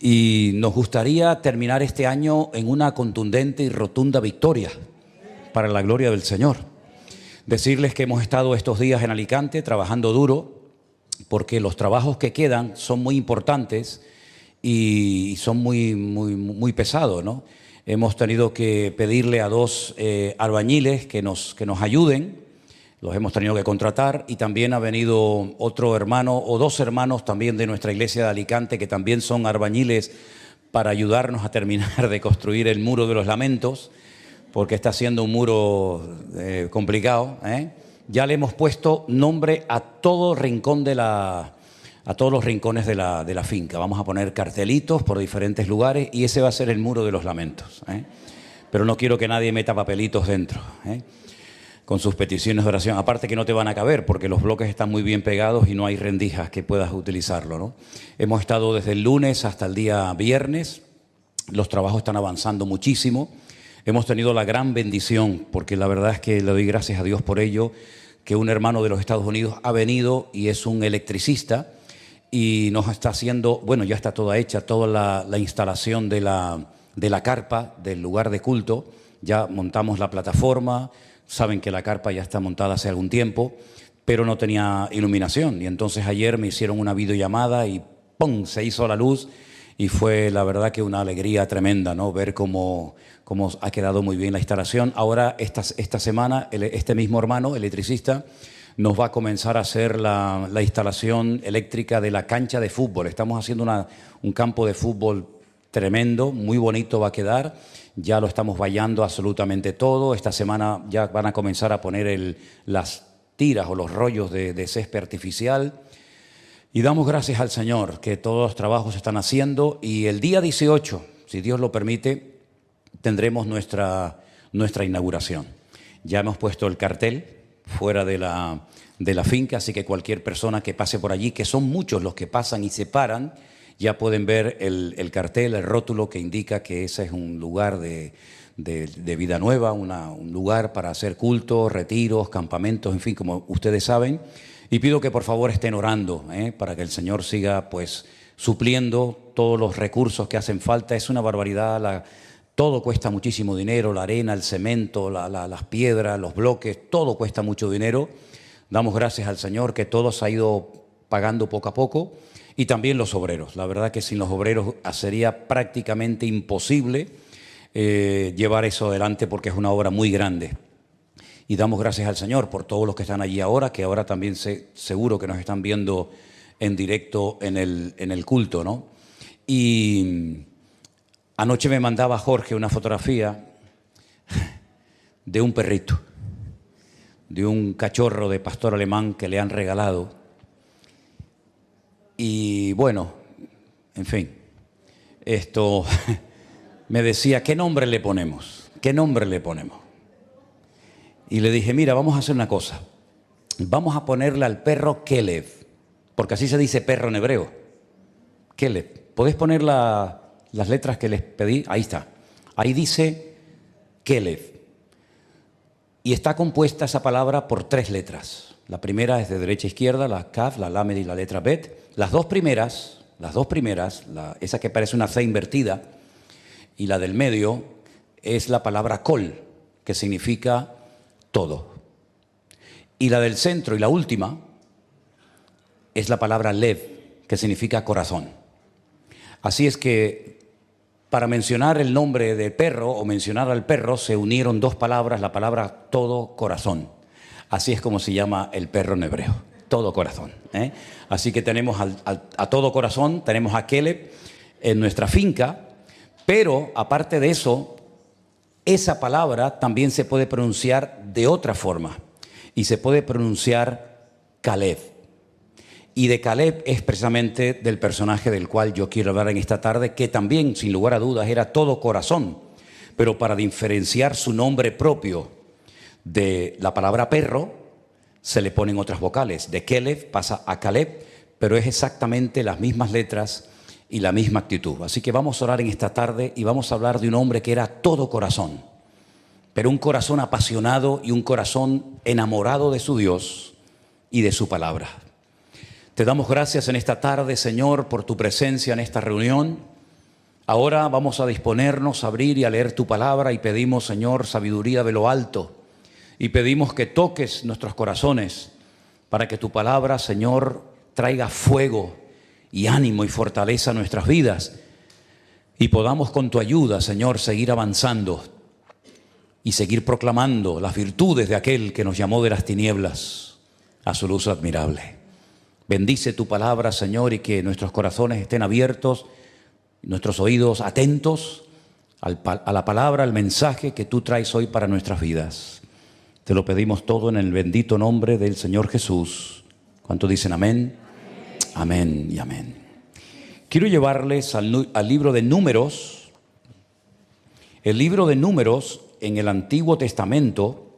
Y nos gustaría terminar este año en una contundente y rotunda victoria para la gloria del Señor. Decirles que hemos estado estos días en Alicante trabajando duro porque los trabajos que quedan son muy importantes y son muy pesados, ¿no? Hemos tenido que pedirle a dos albañiles que nos ayuden. Los hemos tenido que contratar y también ha venido otro hermano o dos hermanos también de nuestra iglesia de Alicante que también son albañiles para ayudarnos a terminar de construir el muro de los lamentos, porque está siendo un muro complicado, ¿eh? Ya le hemos puesto nombre a todo rincón a todos los rincones de la finca. Vamos a poner cartelitos por diferentes lugares y ese va a ser el muro de los lamentos, ¿eh? Pero no quiero que nadie meta papelitos dentro, ¿eh? Con sus peticiones de oración. Aparte que no te van a caber porque los bloques están muy bien pegados y no hay rendijas que puedas utilizarlo, ¿no? Hemos estado desde el lunes hasta el día viernes. Los trabajos están avanzando muchísimo. Hemos tenido la gran bendición, porque la verdad es que le doy gracias a Dios por ello, que un hermano de los Estados Unidos ha venido y es un electricista y nos está haciendo, bueno, ya está toda hecha, toda la instalación de la carpa del lugar de culto. Ya montamos la plataforma. Saben que la carpa ya está montada hace algún tiempo, pero no tenía iluminación. Y entonces ayer me hicieron una videollamada y ¡pum!, se hizo la luz y fue la verdad que una alegría tremenda, ¿no? Ver cómo ha quedado muy bien la instalación. Ahora, esta semana, este mismo hermano, electricista, nos va a comenzar a hacer la instalación eléctrica de la cancha de fútbol. Estamos haciendo un campo de fútbol tremendo, muy bonito va a quedar. Ya lo estamos vallando absolutamente todo. Esta semana ya van a comenzar a poner las tiras o los rollos de césped artificial. Y damos gracias al Señor que todos los trabajos se están haciendo. Y el día 18, si Dios lo permite, tendremos nuestra inauguración. Ya hemos puesto el cartel fuera de la finca, así que cualquier persona que pase por allí, que son muchos los que pasan y se paran, ya pueden ver el cartel, el rótulo que indica que ese es un lugar de vida nueva, un lugar para hacer cultos, retiros, campamentos, en fin, como ustedes saben. Y pido que por favor estén orando, para que el Señor siga pues supliendo todos los recursos que hacen falta. Es una barbaridad, todo cuesta muchísimo dinero, la arena, el cemento, las piedras, los bloques, todo cuesta mucho dinero. Damos gracias al Señor que todo se ha ido pagando poco a poco. Y también los obreros. La verdad que sin los obreros sería prácticamente imposible llevar eso adelante porque es una obra muy grande. Y damos gracias al Señor por todos los que están allí ahora, que ahora también seguro que nos están viendo en directo en el culto, ¿no? Y anoche me mandaba Jorge una fotografía de un perrito, de un cachorro de pastor alemán que le han regalado. Y bueno, en fin, esto me decía, ¿qué nombre le ponemos? ¿Qué nombre le ponemos? Y le dije, mira, vamos a hacer una cosa. Vamos a ponerle al perro Kelev, porque así se dice perro en hebreo. Kelev. ¿Podés poner las letras que les pedí? Ahí está. Ahí dice Kelev. Y está compuesta esa palabra por 3 letras. La primera es de derecha a izquierda, la Kaf, la Lamed y la letra Bet. Las dos primeras, esa que parece una C invertida, y la del medio es la palabra Kol, que significa todo. Y la del centro y la última es la palabra Lev, que significa corazón. Así es que para mencionar el nombre del perro o mencionar al perro se unieron 2 palabras, la palabra todo corazón. Así es como se llama el perro en hebreo, todo corazón, ¿eh? Así que tenemos a todo corazón, tenemos a Kelev en nuestra finca, pero aparte de eso, esa palabra también se puede pronunciar de otra forma y se puede pronunciar Caleb. Y de Caleb es precisamente del personaje del cual yo quiero hablar en esta tarde, que también, sin lugar a dudas, era todo corazón, pero para diferenciar su nombre propio de la palabra perro, se le ponen otras vocales. De Kelev pasa a Caleb, pero es exactamente las mismas letras y la misma actitud. Así que vamos a orar en esta tarde y vamos a hablar de un hombre que era todo corazón, pero un corazón apasionado y un corazón enamorado de su Dios y de su palabra. Te damos gracias en esta tarde, Señor, por tu presencia en esta reunión. Ahora vamos a disponernos a abrir y a leer tu palabra y pedimos, Señor, sabiduría de lo alto. Y pedimos que toques nuestros corazones para que tu palabra, Señor, traiga fuego y ánimo y fortaleza a nuestras vidas. Y podamos con tu ayuda, Señor, seguir avanzando y seguir proclamando las virtudes de aquel que nos llamó de las tinieblas a su luz admirable. Bendice tu palabra, Señor, y que nuestros corazones estén abiertos, nuestros oídos atentos a la palabra, al mensaje que tú traes hoy para nuestras vidas. Te lo pedimos todo en el bendito nombre del Señor Jesús. ¿Cuántos dicen amén? Amén y amén. Quiero llevarles al libro de Números. El libro de Números en el Antiguo Testamento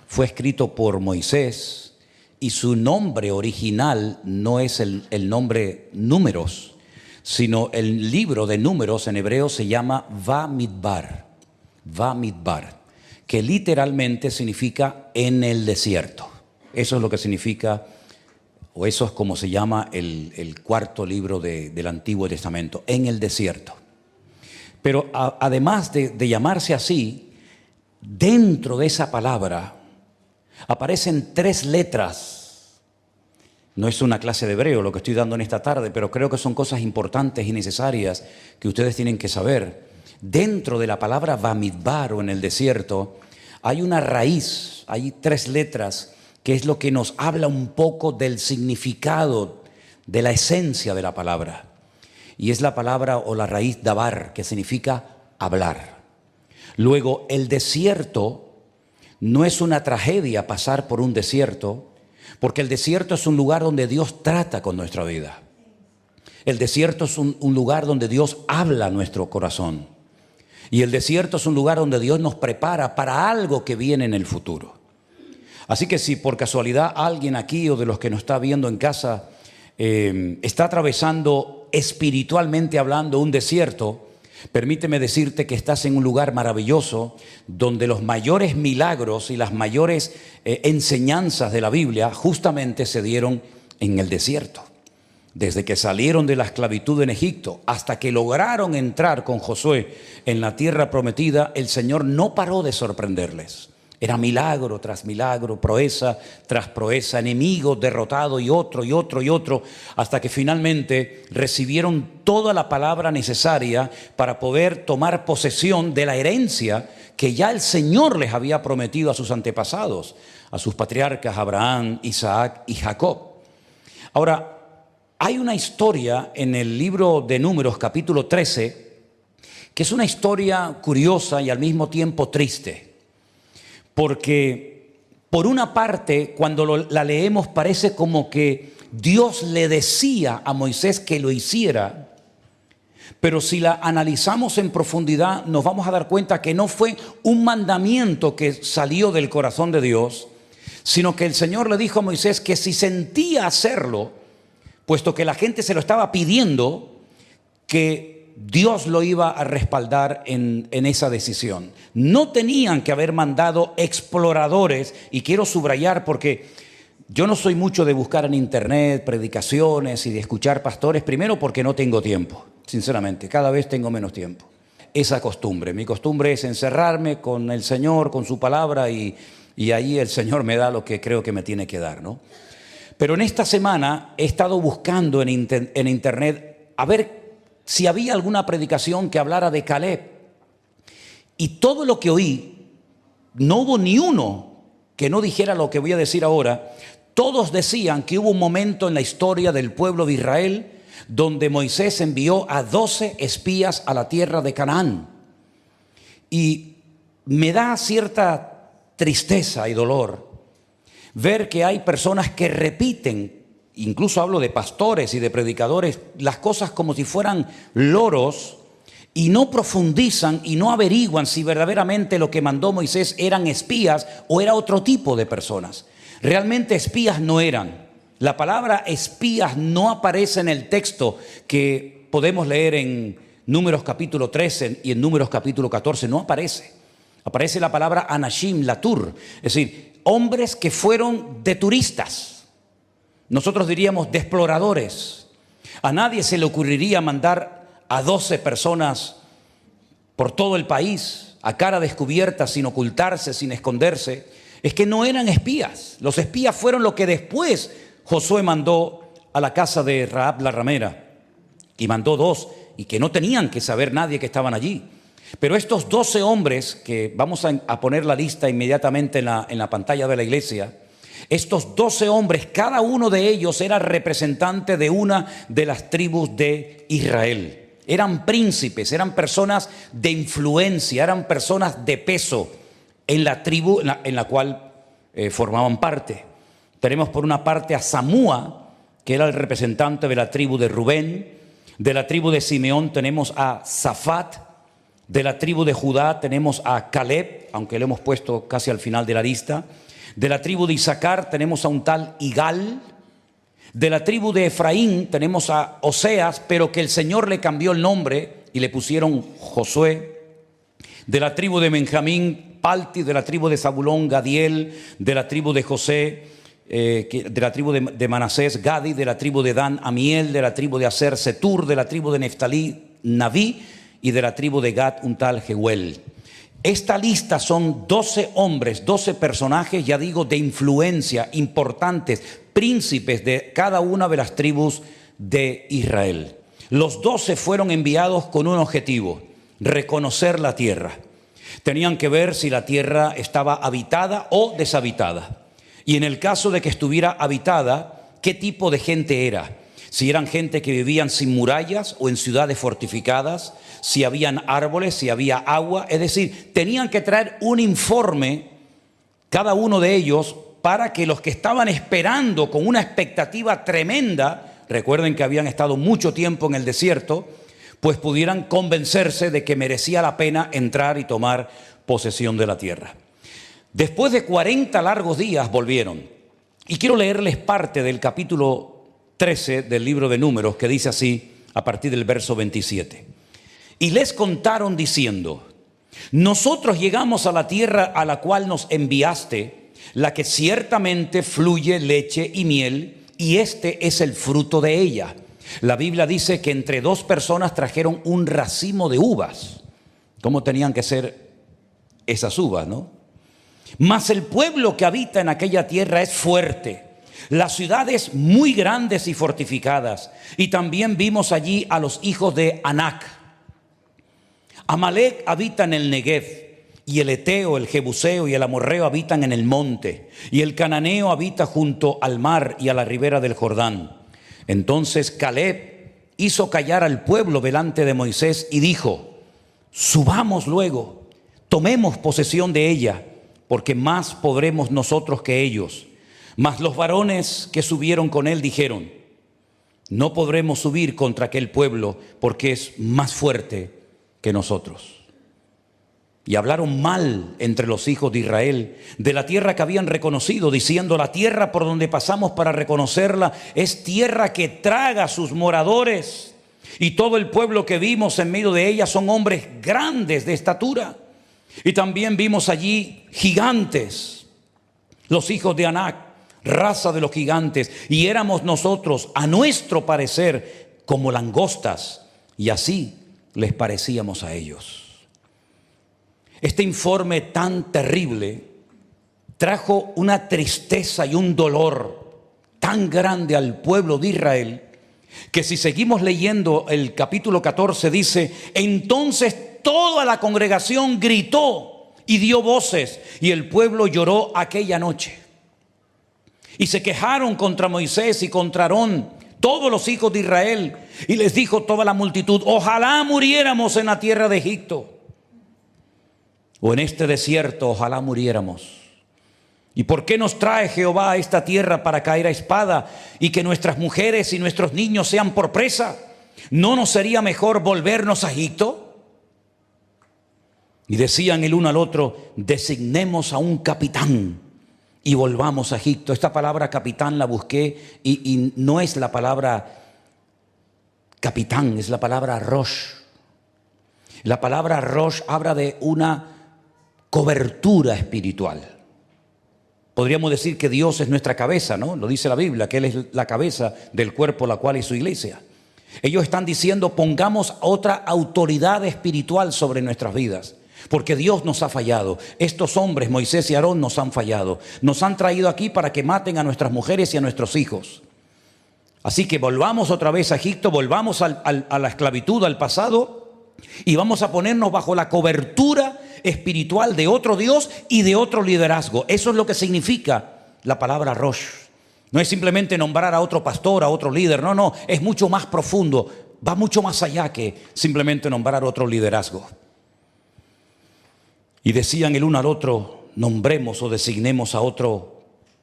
fue escrito por Moisés y su nombre original no es el nombre Números, sino el libro de Números en hebreo se llama Bamidbar, que literalmente significa en el desierto. Eso es lo que significa, o eso es como se llama el cuarto libro del Antiguo Testamento, en el desierto. Pero además de llamarse así, dentro de esa palabra aparecen 3 letras. No es una clase de hebreo lo que estoy dando en esta tarde, pero creo que son cosas importantes y necesarias que ustedes tienen que saber. Dentro de la palabra Bamidbar o en el desierto hay una raíz, hay 3 letras que es lo que nos habla un poco del significado, de la esencia de la palabra. Y es la palabra o la raíz dabar, que significa hablar. Luego, el desierto no es una tragedia pasar por un desierto, porque el desierto es un lugar donde Dios trata con nuestra vida. El desierto es un lugar donde Dios habla a nuestro corazón. Y el desierto es un lugar donde Dios nos prepara para algo que viene en el futuro. Así que si por casualidad alguien aquí o de los que nos está viendo en casa está atravesando espiritualmente hablando un desierto, permíteme decirte que estás en un lugar maravilloso donde los mayores milagros y las mayores enseñanzas de la Biblia justamente se dieron en el desierto. Desde que salieron de la esclavitud en Egipto hasta que lograron entrar con Josué en la tierra prometida, el Señor no paró de sorprenderles. Era milagro tras milagro, proeza tras proeza, enemigo derrotado y otro, hasta que finalmente recibieron toda la palabra necesaria para poder tomar posesión de la herencia que ya el Señor les había prometido a sus antepasados, a sus patriarcas Abraham, Isaac y Jacob. Ahora, hay una historia en el libro de Números, capítulo 13, que es una historia curiosa y al mismo tiempo triste. Porque por una parte, cuando la leemos, parece como que Dios le decía a Moisés que lo hiciera, pero si la analizamos en profundidad, nos vamos a dar cuenta que no fue un mandamiento que salió del corazón de Dios, sino que el Señor le dijo a Moisés que si sentía hacerlo, puesto que la gente se lo estaba pidiendo, que Dios lo iba a respaldar en esa decisión. No tenían que haber mandado exploradores, y quiero subrayar porque yo no soy mucho de buscar en internet predicaciones y de escuchar pastores, primero porque no tengo tiempo, sinceramente, cada vez tengo menos tiempo. Esa costumbre, mi costumbre es encerrarme con el Señor, con su palabra y ahí el Señor me da lo que creo que me tiene que dar, ¿no? Pero en esta semana he estado buscando en internet a ver si había alguna predicación que hablara de Caleb. Y todo lo que oí, no hubo ni uno que no dijera lo que voy a decir ahora. Todos decían que hubo un momento en la historia del pueblo de Israel donde Moisés envió a 12 espías a la tierra de Canaán. Y me da cierta tristeza y dolor ver que hay personas que repiten, incluso hablo de pastores y de predicadores, las cosas como si fueran loros y no profundizan y no averiguan si verdaderamente lo que mandó Moisés eran espías o era otro tipo de personas. Realmente espías no eran. La palabra espías no aparece en el texto que podemos leer en Números capítulo 13 y en Números capítulo 14, no aparece. Aparece la palabra anashim, latur, es decir, hombres que fueron de turistas. Nosotros diríamos de exploradores. A nadie se le ocurriría mandar a 12 personas por todo el país, a cara descubierta, sin ocultarse, sin esconderse, es que no eran espías. Los espías fueron lo que después Josué mandó a la casa de Rahab la ramera, y mandó 2, y que no tenían que saber nadie que estaban allí. Pero estos 12 hombres, que vamos a poner la lista inmediatamente en la pantalla de la iglesia, estos 12 hombres, cada uno de ellos era representante de una de las tribus de Israel. Eran príncipes, eran personas de influencia, eran personas de peso en la tribu en la cual formaban parte. Tenemos por una parte a Samúa, que era el representante de la tribu de Rubén. De la tribu de Simeón tenemos a Zafat. De la tribu de Judá tenemos a Caleb, aunque lo hemos puesto casi al final de la lista. De la tribu de Isaacar tenemos a un tal Igal. De la tribu de Efraín tenemos a Oseas, pero que el Señor le cambió el nombre y le pusieron Josué. De la tribu de Benjamín, Palti. De la tribu de Zabulón, Gadiel. De la tribu de José, de la tribu de Manasés, Gadi. De la tribu de Dan, Amiel. De la tribu de Aser, Setur. De la tribu de Neftalí, Naví. Y de la tribu de Gad, un tal Jehuel. Esta lista son 12 hombres, 12 personajes, ya digo, de influencia, importantes, príncipes de cada una de las tribus de Israel. Los 12 fueron enviados con un objetivo: reconocer la tierra. Tenían que ver si la tierra estaba habitada o deshabitada. Y en el caso de que estuviera habitada, ¿qué tipo de gente era? Si eran gente que vivían sin murallas o en ciudades fortificadas, si habían árboles, si había agua. Es decir, tenían que traer un informe, cada uno de ellos, para que los que estaban esperando con una expectativa tremenda, recuerden que habían estado mucho tiempo en el desierto, pues pudieran convencerse de que merecía la pena entrar y tomar posesión de la tierra. Después de 40 largos días volvieron. Y quiero leerles parte del capítulo 13 del libro de Números, que dice así a partir del verso 27. Y les contaron diciendo: nosotros llegamos a la tierra a la cual nos enviaste, la que ciertamente fluye leche y miel, y este es el fruto de ella. La Biblia dice que entre 2 personas trajeron un racimo de uvas. ¿Cómo tenían que ser esas uvas, no? Mas el pueblo que habita en aquella tierra es fuerte, las ciudades muy grandes y fortificadas. Y también vimos allí a los hijos de Anac. Amalek habita en el Negev, y el Eteo, el Jebuseo y el Amorreo habitan en el monte, y el Cananeo habita junto al mar y a la ribera del Jordán. Entonces Caleb hizo callar al pueblo delante de Moisés y dijo: subamos luego, tomemos posesión de ella, porque más podremos nosotros que ellos. Mas los varones que subieron con él dijeron: no podremos subir contra aquel pueblo, porque es más fuerte que nosotros. Y hablaron mal entre los hijos de Israel de la tierra que habían reconocido, diciendo: la tierra por donde pasamos para reconocerla es tierra que traga a sus moradores, y todo el pueblo que vimos en medio de ella son hombres grandes de estatura. Y también vimos allí gigantes, los hijos de Anac, raza de los gigantes, y éramos nosotros, a nuestro parecer, como langostas, y así les parecíamos a ellos. Este informe tan terrible trajo una tristeza y un dolor tan grande al pueblo de Israel, que si seguimos leyendo el capítulo 14 dice: entonces toda la congregación gritó y dio voces, y el pueblo lloró aquella noche. Y se quejaron contra Moisés y contra Aarón, todos los hijos de Israel, y les dijo toda la multitud: ojalá muriéramos en la tierra de Egipto, o en este desierto, ojalá muriéramos. ¿Y por qué nos trae Jehová a esta tierra para caer a espada, y que nuestras mujeres y nuestros niños sean por presa? ¿No nos sería mejor volvernos a Egipto? Y decían el uno al otro: designemos a un capitán y volvamos a Egipto. Esta palabra capitán la busqué y no es la palabra capitán, es la palabra rosh. La palabra rosh habla de una cobertura espiritual. Podríamos decir que Dios es nuestra cabeza, ¿no? Lo dice la Biblia, que Él es la cabeza del cuerpo, la cual es su iglesia. Ellos están diciendo, pongamos otra autoridad espiritual sobre nuestras vidas, porque Dios nos ha fallado. Estos hombres, Moisés y Aarón, nos han fallado. Nos han traído aquí para que maten a nuestras mujeres y a nuestros hijos. Así que volvamos otra vez a Egipto, volvamos a la esclavitud, al pasado, y vamos a ponernos bajo la cobertura espiritual de otro Dios y de otro liderazgo. Eso es lo que significa la palabra Rosh. No es simplemente nombrar a otro pastor, a otro líder. No, es mucho más profundo. Va mucho más allá que simplemente nombrar otro liderazgo. Y decían el uno al otro, nombremos o designemos a otro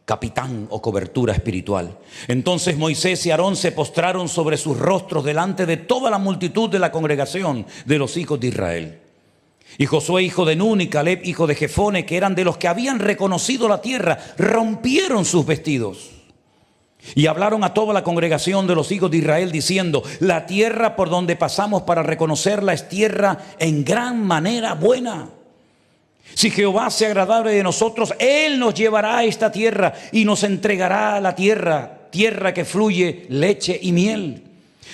capitán o cobertura espiritual. Entonces Moisés y Aarón se postraron sobre sus rostros delante de toda la multitud de la congregación de los hijos de Israel. Y Josué, hijo de Nun, y Caleb, hijo de Jefone, que eran de los que habían reconocido la tierra, rompieron sus vestidos y hablaron a toda la congregación de los hijos de Israel diciendo, la tierra por donde pasamos para reconocerla es tierra en gran manera buena. Si Jehová se agradare de nosotros, Él nos llevará a esta tierra y nos entregará a la tierra, tierra que fluye leche y miel.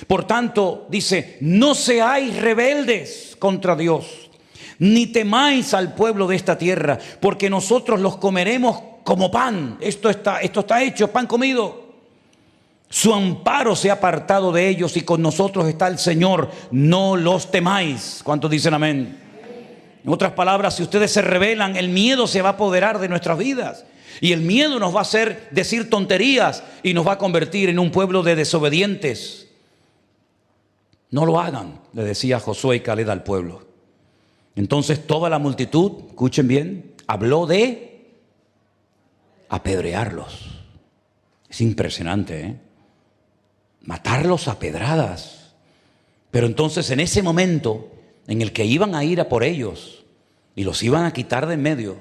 Por tanto, dice, no seáis rebeldes contra Dios, ni temáis al pueblo de esta tierra, porque nosotros los comeremos como pan. Esto está hecho, pan comido. Su amparo se ha apartado de ellos y con nosotros está el Señor. No los temáis. ¿Cuántos dicen amén? En otras palabras, si ustedes se rebelan, el miedo se va a apoderar de nuestras vidas. Y el miedo nos va a hacer decir tonterías y nos va a convertir en un pueblo de desobedientes. No lo hagan, le decía Josué y Caleb al pueblo. Entonces toda la multitud, escuchen bien, habló de apedrearlos. Es impresionante, ¿eh? Matarlos a pedradas. Pero entonces en ese momento en el que iban a ir a por ellos y los iban a quitar de en medio,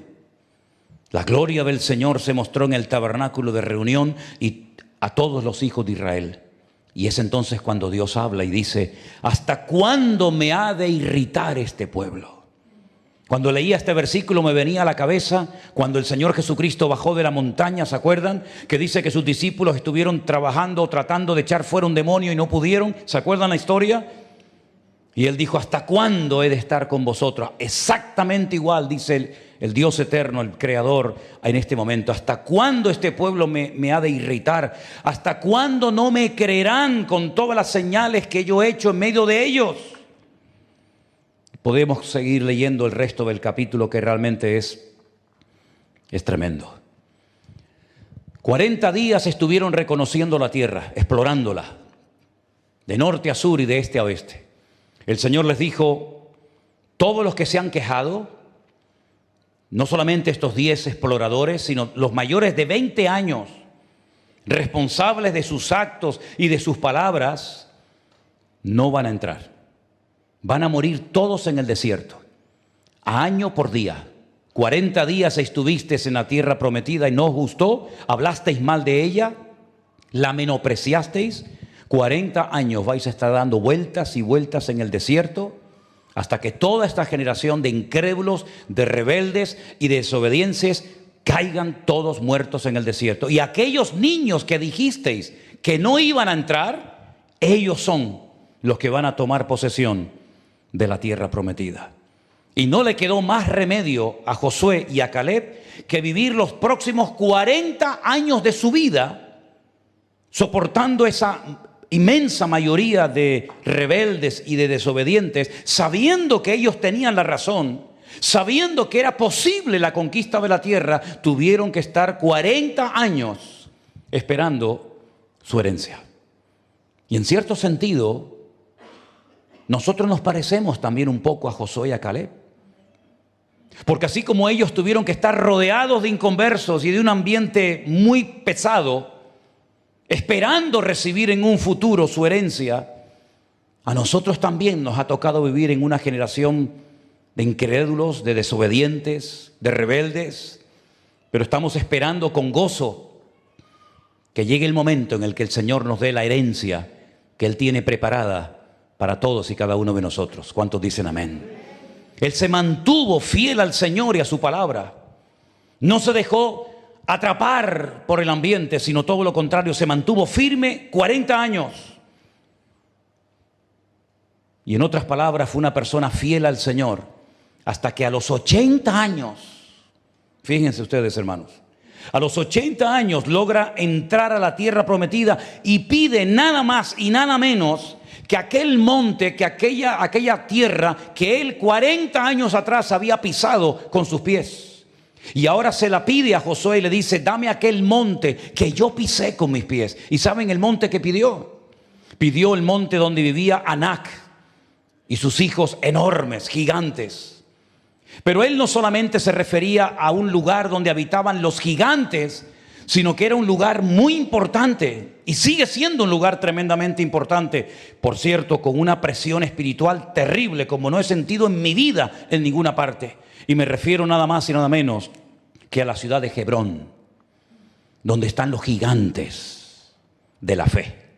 la gloria del Señor se mostró en el tabernáculo de reunión y a todos los hijos de Israel. Y es entonces cuando Dios habla y dice, ¿hasta cuándo me ha de irritar este pueblo? Cuando leía este versículo me venía a la cabeza cuando el Señor Jesucristo bajó de la montaña, ¿se acuerdan? Que dice que sus discípulos estuvieron trabajando, tratando de echar fuera un demonio y no pudieron. ¿Se acuerdan la historia? Y Él dijo, ¿hasta cuándo he de estar con vosotros? Exactamente igual, dice el Dios eterno, el Creador, en este momento. ¿Hasta cuándo este pueblo me ha de irritar? ¿Hasta cuándo no me creerán con todas las señales que yo he hecho en medio de ellos? Podemos seguir leyendo el resto del capítulo que realmente es tremendo. 40 días estuvieron reconociendo la tierra, explorándola, de norte a sur y de este a oeste. El Señor les dijo, todos los que se han quejado, no solamente estos 10 exploradores, sino los mayores de 20 años, responsables de sus actos y de sus palabras, no van a entrar. Van a morir todos en el desierto, a año por día. 40 días estuvisteis en la tierra prometida y no os gustó, hablasteis mal de ella, la menospreciasteis. 40 años vais a estar dando vueltas y vueltas en el desierto hasta que toda esta generación de incrédulos, de rebeldes y de desobedientes caigan todos muertos en el desierto. Y aquellos niños que dijisteis que no iban a entrar, ellos son los que van a tomar posesión de la tierra prometida. Y no le quedó más remedio a Josué y a Caleb que vivir los próximos 40 años de su vida soportando esa inmensa mayoría de rebeldes y de desobedientes, sabiendo que ellos tenían la razón, sabiendo que era posible la conquista de la tierra. Tuvieron que estar 40 años esperando su herencia. Y en cierto sentido, nosotros nos parecemos también un poco a Josué y a Caleb. Porque así como ellos tuvieron que estar rodeados de inconversos y de un ambiente muy pesado, esperando recibir en un futuro su herencia, a nosotros también nos ha tocado vivir en una generación de incrédulos, de desobedientes, de rebeldes, pero estamos esperando con gozo que llegue el momento en el que el Señor nos dé la herencia que Él tiene preparada para todos y cada uno de nosotros. ¿Cuántos dicen amén? Él se mantuvo fiel al Señor y a su palabra. No se dejó atrapar por el ambiente, sino todo lo contrario, se mantuvo firme 40 años. Y en otras palabras, fue una persona fiel al Señor hasta que a los 80 años, fíjense ustedes, hermanos, a los 80 años logra entrar a la tierra prometida y pide nada más y nada menos que aquel monte, que aquella tierra que él 40 años atrás había pisado con sus pies. Y ahora se la pide a Josué y le dice: dame aquel monte que yo pisé con mis pies. ¿Y saben el monte que pidió? Pidió el monte donde vivía Anac y sus hijos enormes, gigantes. Pero él no solamente se refería a un lugar donde habitaban los gigantes, sino que era un lugar muy importante y sigue siendo un lugar tremendamente importante. Por cierto, con una presión espiritual terrible como no he sentido en mi vida en ninguna parte. Y me refiero nada más y nada menos que a la ciudad de Hebrón, donde están los gigantes de la fe.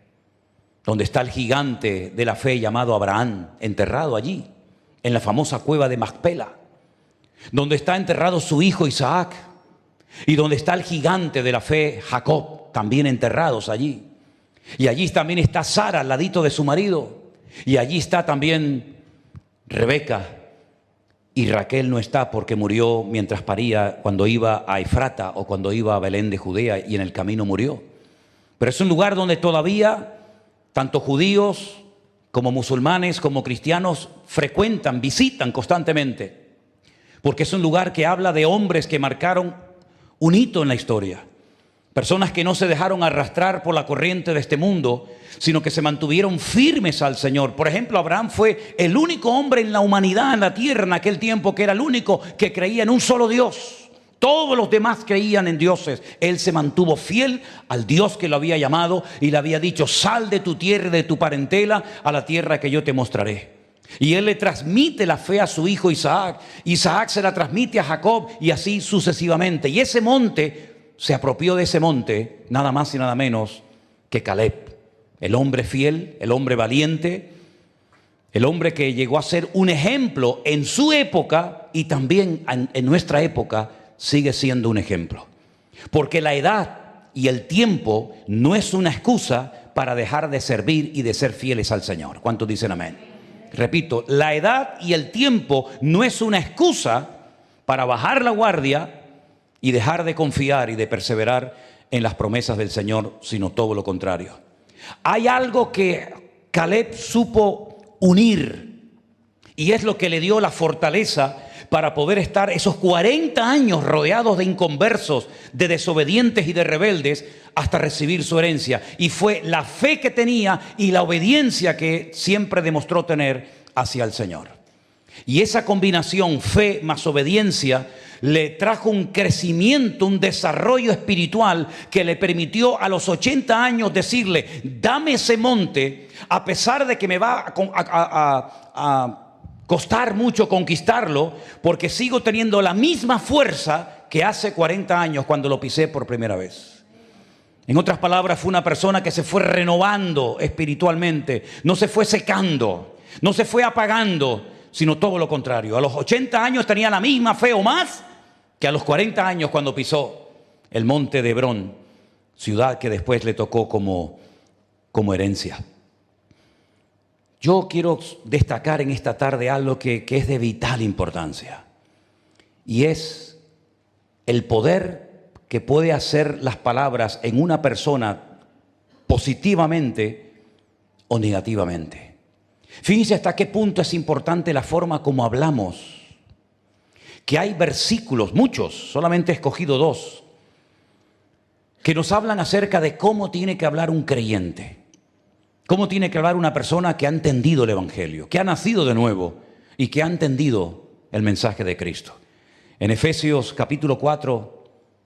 Donde está el gigante de la fe llamado Abraham, enterrado allí, en la famosa cueva de Macpela. Donde está enterrado su hijo Isaac. Y donde está el gigante de la fe, Jacob, también enterrados allí. Y allí también está Sara al ladito de su marido. Y allí está también Rebeca. Y Raquel no está porque murió mientras paría, cuando iba a Efrata o cuando iba a Belén de Judea, y en el camino murió. Pero es un lugar donde todavía tanto judíos como musulmanes como cristianos frecuentan, visitan constantemente. Porque es un lugar que habla de hombres que marcaron un hito en la historia. Personas que no se dejaron arrastrar por la corriente de este mundo, sino que se mantuvieron firmes al Señor. Por ejemplo, Abraham fue el único hombre en la humanidad, en la tierra, en aquel tiempo, que era el único que creía en un solo Dios. Todos los demás creían en dioses. Él se mantuvo fiel al Dios que lo había llamado y le había dicho: sal de tu tierra y de tu parentela a la tierra que yo te mostraré. Y él le transmite la fe a su hijo Isaac. Isaac se la transmite a Jacob y así sucesivamente. Y ese monte, se apropió de ese monte nada más y nada menos que Caleb. El hombre fiel, el hombre valiente, el hombre que llegó a ser un ejemplo en su época y también en nuestra época sigue siendo un ejemplo. Porque la edad y el tiempo no es una excusa para dejar de servir y de ser fieles al Señor. ¿Cuántos dicen amén? Repito, la edad y el tiempo no es una excusa para bajar la guardia y dejar de confiar y de perseverar en las promesas del Señor, sino todo lo contrario. Hay algo que Caleb supo unir y es lo que le dio la fortaleza para poder estar esos 40 años rodeados de inconversos, de desobedientes y de rebeldes hasta recibir su herencia. Y fue la fe que tenía y la obediencia que siempre demostró tener hacia el Señor. Y esa combinación, fe más obediencia, le trajo un crecimiento, un desarrollo espiritual que le permitió a los 80 años decirle: dame ese monte, a pesar de que me va a costar mucho conquistarlo, porque sigo teniendo la misma fuerza que hace 40 años cuando lo pisé por primera vez. En otras palabras, fue una persona que se fue renovando espiritualmente, no se fue secando, no se fue apagando, sino todo lo contrario. A los 80 años tenía la misma fe o más que a los 40 años cuando pisó el monte de Hebrón, ciudad que después le tocó como herencia. Yo quiero destacar en esta tarde algo que es de vital importancia, y es el poder que puede hacer las palabras en una persona positivamente o negativamente. Fíjense hasta qué punto es importante la forma como hablamos, que hay versículos, muchos, solamente he escogido 2, que nos hablan acerca de cómo tiene que hablar un creyente. ¿Cómo tiene que hablar una persona que ha entendido el Evangelio, que ha nacido de nuevo y que ha entendido el mensaje de Cristo? En Efesios capítulo 4,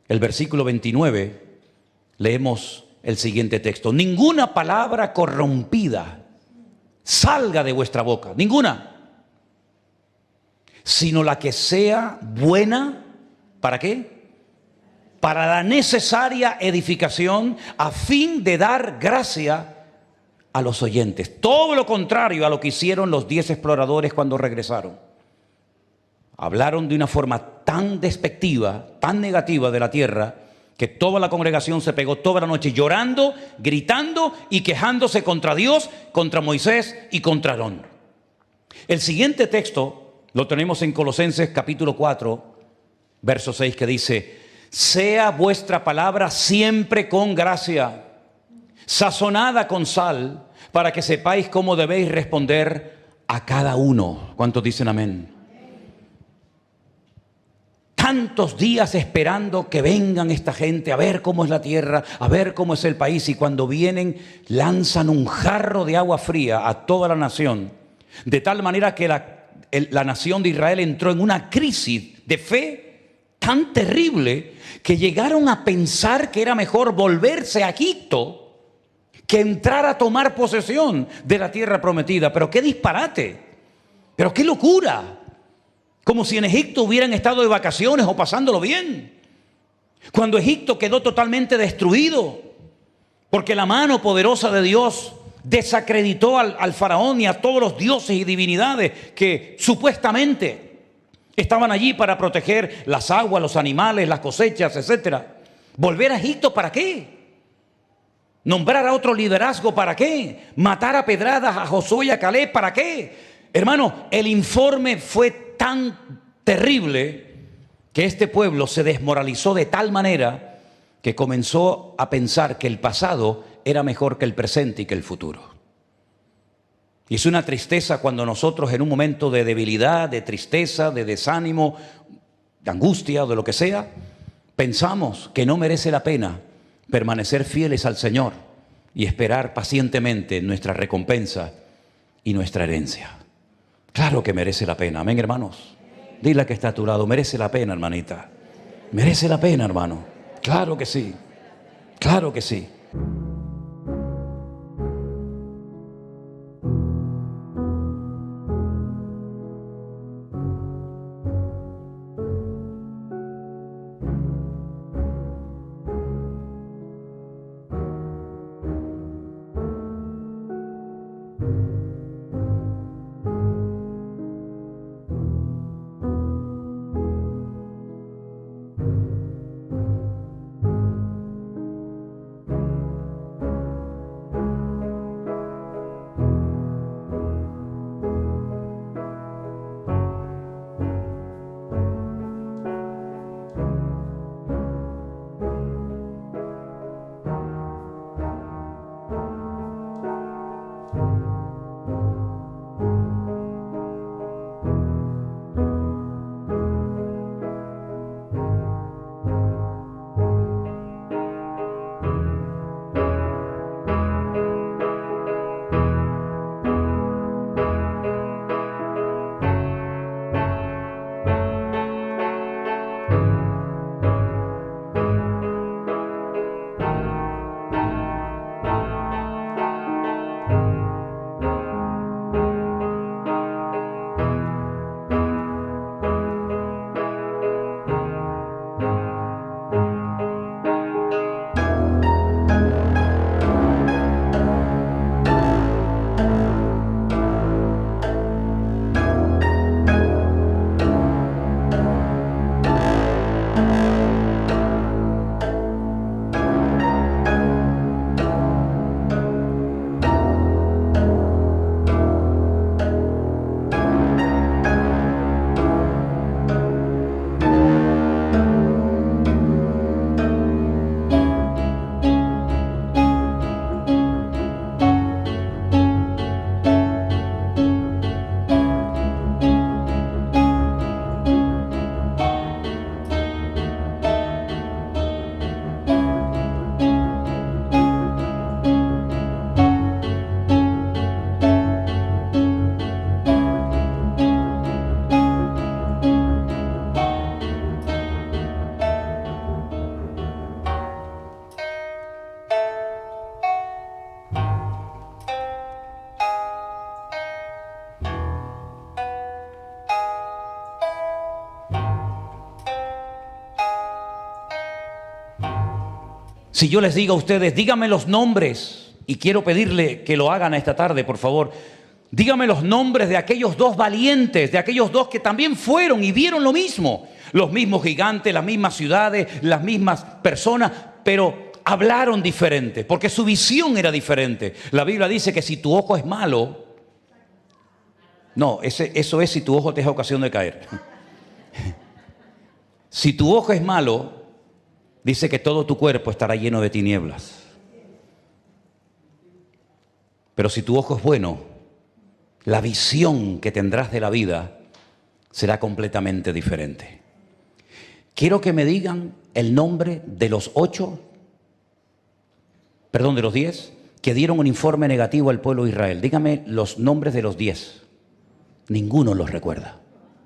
el versículo 29, leemos el siguiente texto: ninguna palabra corrompida salga de vuestra boca, ninguna, sino la que sea buena, ¿para qué? Para la necesaria edificación, a fin de dar gracia a los oyentes. Todo lo contrario a lo que hicieron los 10 exploradores cuando regresaron. Hablaron de una forma tan despectiva, tan negativa de la tierra, que toda la congregación se pegó toda la noche llorando, gritando y quejándose contra Dios, contra Moisés y contra Aarón. El siguiente texto lo tenemos en Colosenses capítulo 4, verso 6, que dice: sea vuestra palabra siempre con gracia, sazonada con sal, para que sepáis cómo debéis responder a cada uno. ¿Cuántos dicen amén? Tantos días esperando que vengan esta gente a ver cómo es la tierra, a ver cómo es el país, y cuando vienen lanzan un jarro de agua fría a toda la nación, de tal manera que la nación de Israel entró en una crisis de fe tan terrible que llegaron a pensar que era mejor volverse a Egipto que entrar a tomar posesión de la tierra prometida. Pero qué disparate, pero qué locura. Como si en Egipto hubieran estado de vacaciones o pasándolo bien, cuando Egipto quedó totalmente destruido, porque la mano poderosa de Dios desacreditó al faraón y a todos los dioses y divinidades que supuestamente estaban allí para proteger las aguas, los animales, las cosechas, etc. ¿Volver a Egipto para qué? ¿Nombrar a otro liderazgo para qué? ¿Matar a pedradas a Josué y a Caleb para qué? Hermano, el informe fue tan terrible que este pueblo se desmoralizó de tal manera que comenzó a pensar que el pasado era mejor que el presente y que el futuro. Y es una tristeza cuando nosotros, en un momento de debilidad, de tristeza, de desánimo, de angustia o de lo que sea, pensamos que no merece la pena permanecer fieles al Señor y esperar pacientemente nuestra recompensa y nuestra herencia. Claro que merece la pena, amén, hermanos. Dile a que está a tu lado: merece la pena, hermanita. Merece la pena, hermano. Claro que sí. Claro que sí. Si yo les digo a ustedes, díganme los nombres, y quiero pedirle que lo hagan esta tarde, por favor. Díganme los nombres de aquellos dos valientes, de aquellos dos que también fueron y vieron lo mismo. Los mismos gigantes, las mismas ciudades, las mismas personas, pero hablaron diferente, porque su visión era diferente. La Biblia dice que si tu ojo es malo, No, eso es si tu ojo te da ocasión de caer. Si tu ojo es malo, dice que todo tu cuerpo estará lleno de tinieblas. Pero si tu ojo es bueno, la visión que tendrás de la vida será completamente diferente. Quiero que me digan el nombre de los 10 que dieron un informe negativo al pueblo de Israel. Dígame los nombres de los 10. Ninguno los recuerda.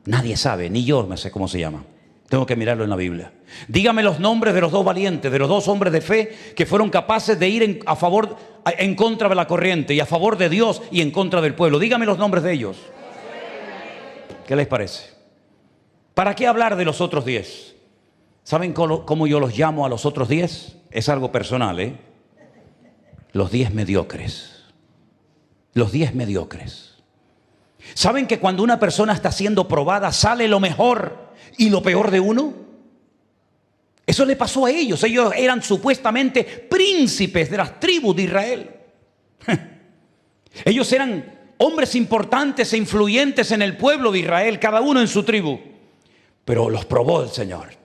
Nadie sabe, ni yo me sé cómo se llama. Tengo que mirarlo en la Biblia. Dígame los nombres de los 2 valientes, de los 2 hombres de fe que fueron capaces de ir en contra de la corriente y a favor de Dios y en contra del pueblo. Dígame los nombres de ellos. ¿Qué les parece? ¿Para qué hablar de los otros 10? ¿Saben cómo yo los llamo a los otros 10? Es algo personal, ¿eh? Los 10 mediocres. Los 10 mediocres. ¿Saben que cuando una persona está siendo probada sale lo mejor y lo peor de uno? Eso le pasó a ellos. Ellos eran supuestamente príncipes de las tribus de Israel. Ellos eran hombres importantes e influyentes en el pueblo de Israel, cada uno en su tribu. Pero los probó el Señor.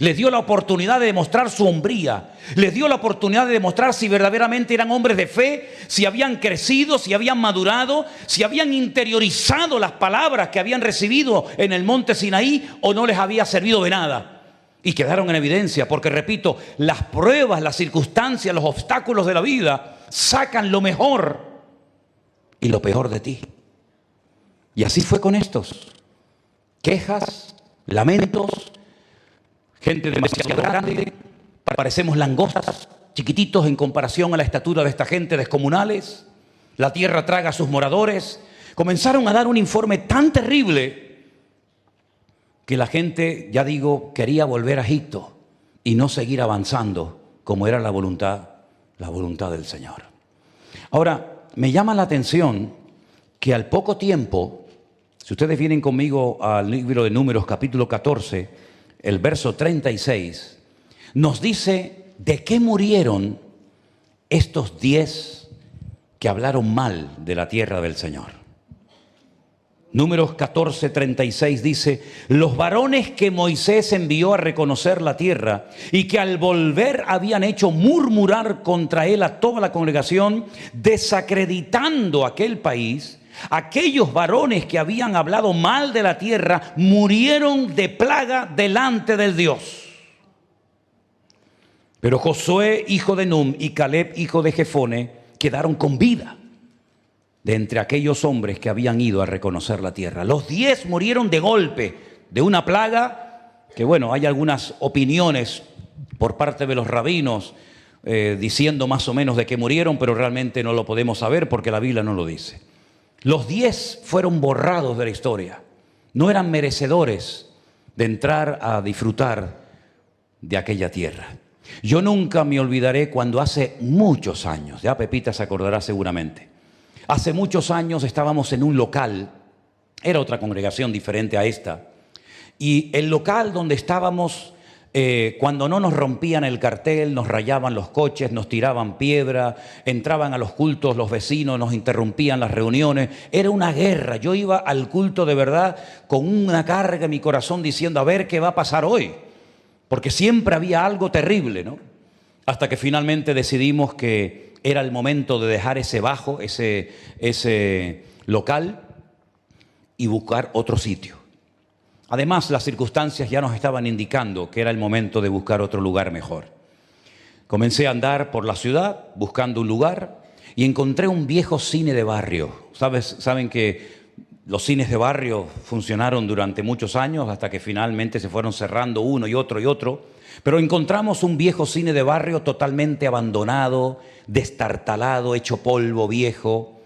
Les dio la oportunidad de demostrar su hombría. Les dio la oportunidad de demostrar si verdaderamente eran hombres de fe, si habían crecido, si habían madurado, si habían interiorizado las palabras que habían recibido en el monte Sinaí o no les había servido de nada. Y quedaron en evidencia porque, repito, las pruebas, las circunstancias, los obstáculos de la vida sacan lo mejor y lo peor de ti. Y así fue con estos. Quejas, lamentos, gente demasiado grande, parecemos langostas, chiquititos en comparación a la estatura de esta gente, descomunales. La tierra traga a sus moradores. Comenzaron a dar un informe tan terrible que la gente, ya digo, quería volver a Egipto y no seguir avanzando como era la voluntad del Señor. Ahora, me llama la atención que al poco tiempo, si ustedes vienen conmigo al libro de Números, capítulo 14, el verso 36, nos dice de qué murieron estos 10 que hablaron mal de la tierra del Señor. Números 14, 36 dice: los varones que Moisés envió a reconocer la tierra y que al volver habían hecho murmurar contra él a toda la congregación, desacreditando aquel país, aquellos varones que habían hablado mal de la tierra murieron de plaga delante del Dios. Pero Josué, hijo de Nun, y Caleb, hijo de Jefone, quedaron con vida de entre aquellos hombres que habían ido a reconocer la tierra. Los 10 murieron de golpe, de una plaga, que bueno, hay algunas opiniones por parte de los rabinos diciendo más o menos de qué murieron, pero realmente no lo podemos saber porque la Biblia no lo dice. Los 10 fueron borrados de la historia. No eran merecedores de entrar a disfrutar de aquella tierra. Yo nunca me olvidaré cuando hace muchos años, ya Pepita se acordará seguramente, hace muchos años estábamos en un local, era otra congregación diferente a esta, y el local donde estábamos, cuando no nos rompían el cartel, nos rayaban los coches, nos tiraban piedra, entraban a los cultos los vecinos, nos interrumpían las reuniones, era una guerra. Yo iba al culto de verdad con una carga en mi corazón diciendo a ver qué va a pasar hoy, porque siempre había algo terrible, ¿no? Hasta que finalmente decidimos que era el momento de dejar ese local y buscar otro sitio. Además, las circunstancias ya nos estaban indicando que era el momento de buscar otro lugar mejor. Comencé a andar por la ciudad buscando un lugar y encontré un viejo cine de barrio. Saben que los cines de barrio funcionaron durante muchos años hasta que finalmente se fueron cerrando uno y otro. Pero encontramos un viejo cine de barrio totalmente abandonado, destartalado, hecho polvo, viejo.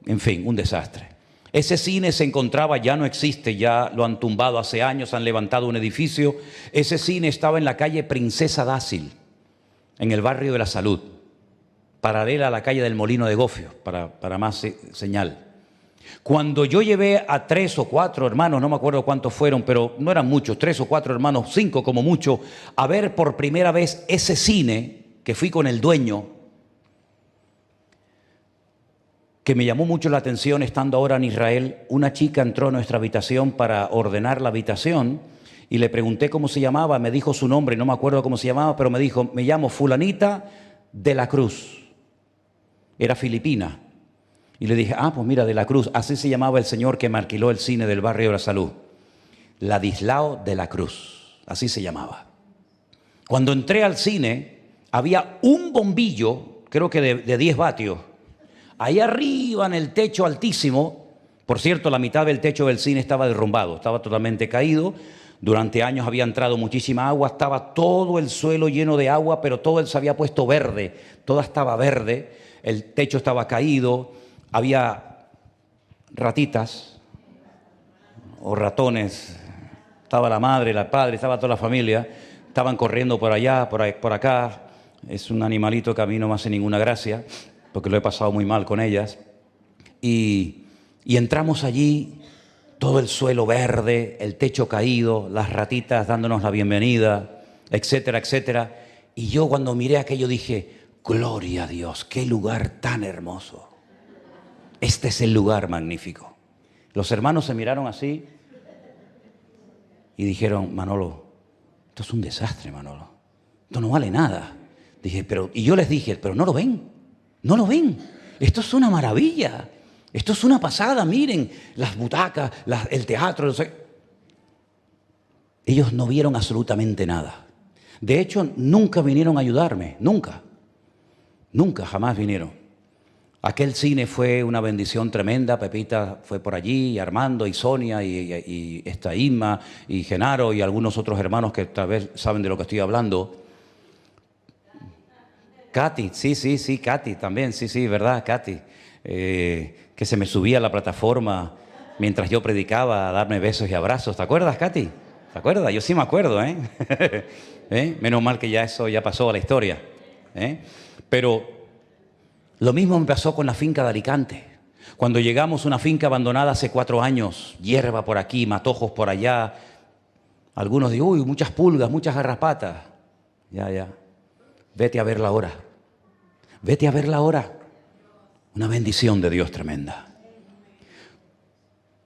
En fin, un desastre. Ese cine se encontraba, ya no existe, ya lo han tumbado hace años, han levantado un edificio. Ese cine estaba en la calle Princesa Dácil, en el barrio de la Salud, paralela a la calle del Molino de Gofio, para más señal. Cuando yo llevé a 3 o 4 hermanos, no me acuerdo cuántos fueron, pero no eran muchos, 3 o 4 hermanos, 5 como mucho, a ver por primera vez ese cine, que fui con el dueño, que me llamó mucho la atención estando ahora en Israel. Una chica entró a nuestra habitación para ordenar la habitación y le pregunté cómo se llamaba, me dijo su nombre, no me acuerdo cómo se llamaba, pero me dijo, me llamo fulanita de la Cruz. Era filipina. Y le dije, pues mira, de la Cruz, así se llamaba el señor que me alquiló el cine del barrio de la Salud. Ladislao de la Cruz, así se llamaba. Cuando entré al cine, había un bombillo, creo que de 10 vatios, ahí arriba en el techo altísimo. Por cierto, la mitad del techo del cine estaba derrumbado, estaba totalmente caído. Durante años había entrado muchísima agua, estaba todo el suelo lleno de agua, pero todo se había puesto verde, todo estaba verde, el techo estaba caído, había ratitas o ratones, estaba la madre, el padre, estaba toda la familia, estaban corriendo por allá, por acá. Es un animalito que a mí no me hace ninguna gracia, porque lo he pasado muy mal con ellas. Y entramos allí, todo el suelo verde, el techo caído, las ratitas dándonos la bienvenida, etcétera, etcétera. Y yo cuando miré aquello dije, gloria a Dios, qué lugar tan hermoso. Este es el lugar magnífico. Los hermanos se miraron así y dijeron, Manolo, esto es un desastre, Manolo. Esto no vale nada. Y yo les dije, pero no lo ven, no lo ven. Esto es una maravilla. Esto es una pasada, miren, las butacas, el teatro. Ellos no vieron absolutamente nada. De hecho, nunca vinieron a ayudarme, nunca, jamás vinieron. Aquel cine fue una bendición tremenda. Pepita fue por allí, y Armando, y Sonia, y Isma, y Genaro, y algunos otros hermanos que tal vez saben de lo que estoy hablando. Katy, sí, Katy también, sí, verdad, Katy. Que se me subía a la plataforma mientras yo predicaba a darme besos y abrazos. ¿Te acuerdas, Katy? ¿Te acuerdas? Yo sí me acuerdo, ¿eh? Menos mal que ya eso ya pasó a la historia. Pero lo mismo me pasó con la finca de Alicante. Cuando llegamos a una finca abandonada hace 4 años, hierba por aquí, matojos por allá. Algunos digo, uy, muchas pulgas, muchas garrapatas. Ya. Vete a verla ahora. Vete a verla ahora. Una bendición de Dios tremenda.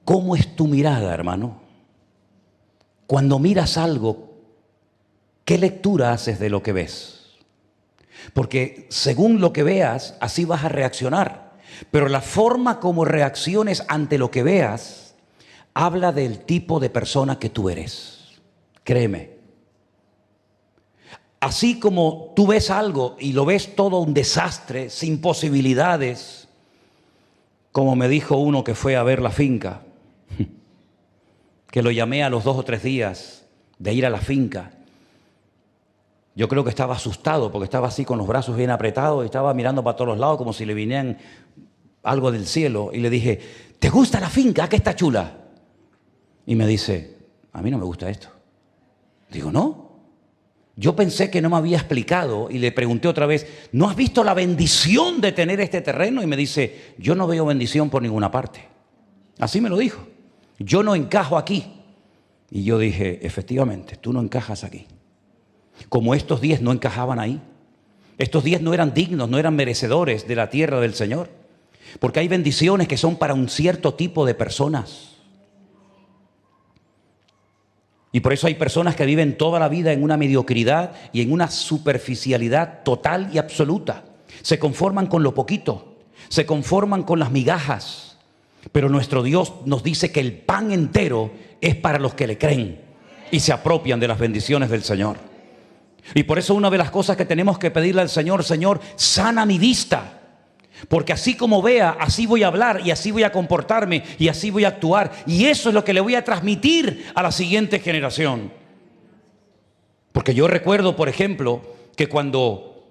¿Cómo es tu mirada, hermano? Cuando miras algo, ¿qué lectura haces de lo que ves? Porque según lo que veas, así vas a reaccionar. Pero la forma como reacciones ante lo que veas, habla del tipo de persona que tú eres. Créeme. Así como tú ves algo y lo ves todo un desastre, sin posibilidades, como me dijo uno que fue a ver la finca, que lo llamé a los 2 o 3 días de ir a la finca. Yo creo que estaba asustado porque estaba así con los brazos bien apretados y estaba mirando para todos los lados como si le vinieran algo del cielo. Y le dije, ¿te gusta la finca? ¿Qué está chula? Y me dice, a mí no me gusta esto. Digo, ¿no? Yo pensé que no me había explicado y le pregunté otra vez, ¿no has visto la bendición de tener este terreno? Y me dice, yo no veo bendición por ninguna parte. Así me lo dijo. Yo no encajo aquí. Y yo dije, efectivamente, tú no encajas aquí. Como estos 10 no encajaban ahí. Estos 10 no eran dignos, no eran merecedores de la tierra del Señor. Porque hay bendiciones que son para un cierto tipo de personas. Y por eso hay personas que viven toda la vida en una mediocridad y en una superficialidad total y absoluta. Se conforman con lo poquito, se conforman con las migajas. Pero nuestro Dios nos dice que el pan entero es para los que le creen y se apropian de las bendiciones del Señor. Y por eso una de las cosas que tenemos que pedirle al Señor, Señor, sana mi vista. Porque así como vea, así voy a hablar y así voy a comportarme y así voy a actuar. Y eso es lo que le voy a transmitir a la siguiente generación. Porque yo recuerdo, por ejemplo, que cuando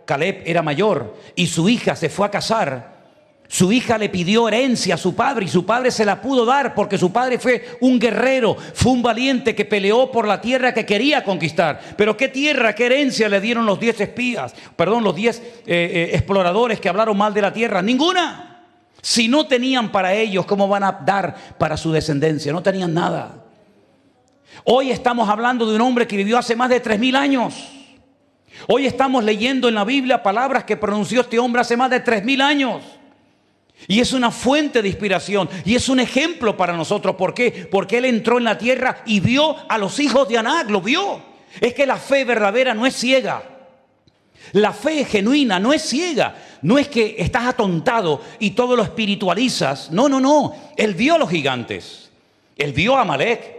Caleb era mayor y su hija se fue a casar, su hija le pidió herencia a su padre y su padre se la pudo dar porque su padre fue un guerrero, fue un valiente que peleó por la tierra que quería conquistar. Pero ¿qué tierra, qué herencia le dieron los 10 los 10 exploradores que hablaron mal de la tierra? Ninguna. Si no tenían para ellos, ¿cómo van a dar para su descendencia? No tenían nada. Hoy estamos hablando de un hombre que vivió hace más de 3000 años. Hoy estamos leyendo en la Biblia palabras que pronunció este hombre hace más de 3000 años. Y es una fuente de inspiración y es un ejemplo para nosotros. ¿Por qué? Porque él entró en la tierra y vio a los hijos de Anac, lo vio. Es que la fe verdadera no es ciega. La fe genuina no es ciega. No es que estás atontado y todo lo espiritualizas. No, no, no. Él vio a los gigantes. Él vio a Amalek.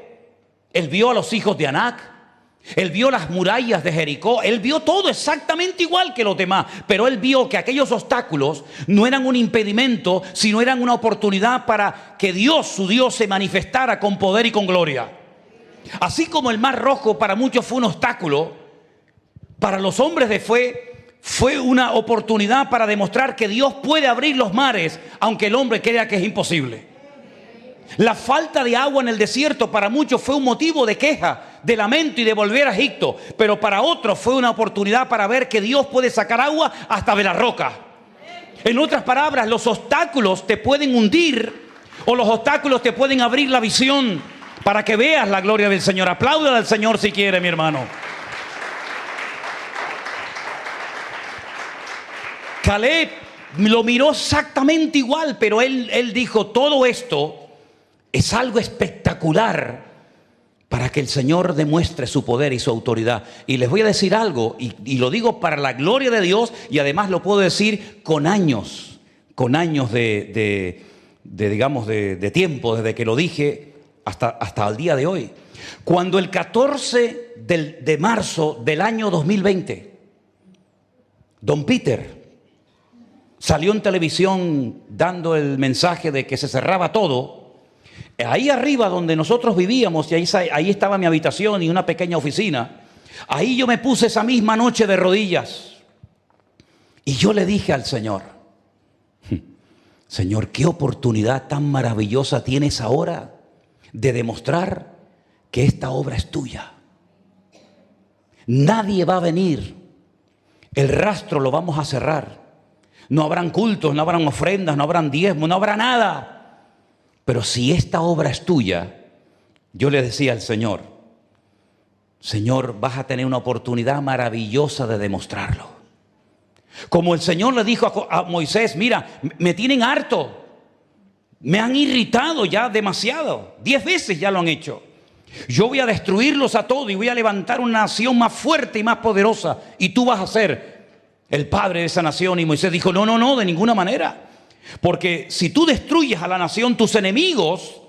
Él vio a los hijos de Anac. Él vio las murallas de Jericó. Él vio todo exactamente igual que los demás. Pero él vio que aquellos obstáculos no eran un impedimento, sino eran una oportunidad para que Dios, su Dios, se manifestara con poder y con gloria. Así como el Mar Rojo para muchos fue un obstáculo, para los hombres de fe fue una oportunidad para demostrar que Dios puede abrir los mares, aunque el hombre crea que es imposible. La falta de agua en el desierto para muchos fue un motivo de queja, de lamento y de volver a Egipto. Pero para otros fue una oportunidad para ver que Dios puede sacar agua hasta de la roca. En otras palabras, los obstáculos te pueden hundir o los obstáculos te pueden abrir la visión para que veas la gloria del Señor. Aplauda al Señor si quiere, mi hermano. Caleb lo miró exactamente igual, pero él dijo, todo esto es algo espectacular para que el Señor demuestre su poder y su autoridad. Y les voy a decir algo, y lo digo para la gloria de Dios, y además lo puedo decir con años de tiempo, desde que lo dije hasta el día de hoy. Cuando el 14 de marzo del año 2020, Don Peter salió en televisión dando el mensaje de que se cerraba todo. Ahí arriba donde nosotros vivíamos, y ahí estaba mi habitación y una pequeña oficina, ahí yo me puse esa misma noche de rodillas. Y yo le dije al Señor, Señor, qué oportunidad tan maravillosa tienes ahora de demostrar que esta obra es tuya. Nadie va a venir, el rastro lo vamos a cerrar. No habrán cultos, no habrán ofrendas, no habrán diezmos, no habrá nada. Pero si esta obra es tuya, yo le decía al Señor, Señor, vas a tener una oportunidad maravillosa de demostrarlo. Como el Señor le dijo a Moisés, mira, me tienen harto, me han irritado ya demasiado, 10 veces ya lo han hecho. Yo voy a destruirlos a todos y voy a levantar una nación más fuerte y más poderosa, y tú vas a ser el padre de esa nación. Y Moisés dijo, no, no, no, de ninguna manera. Porque si tú destruyes a la nación, tus enemigos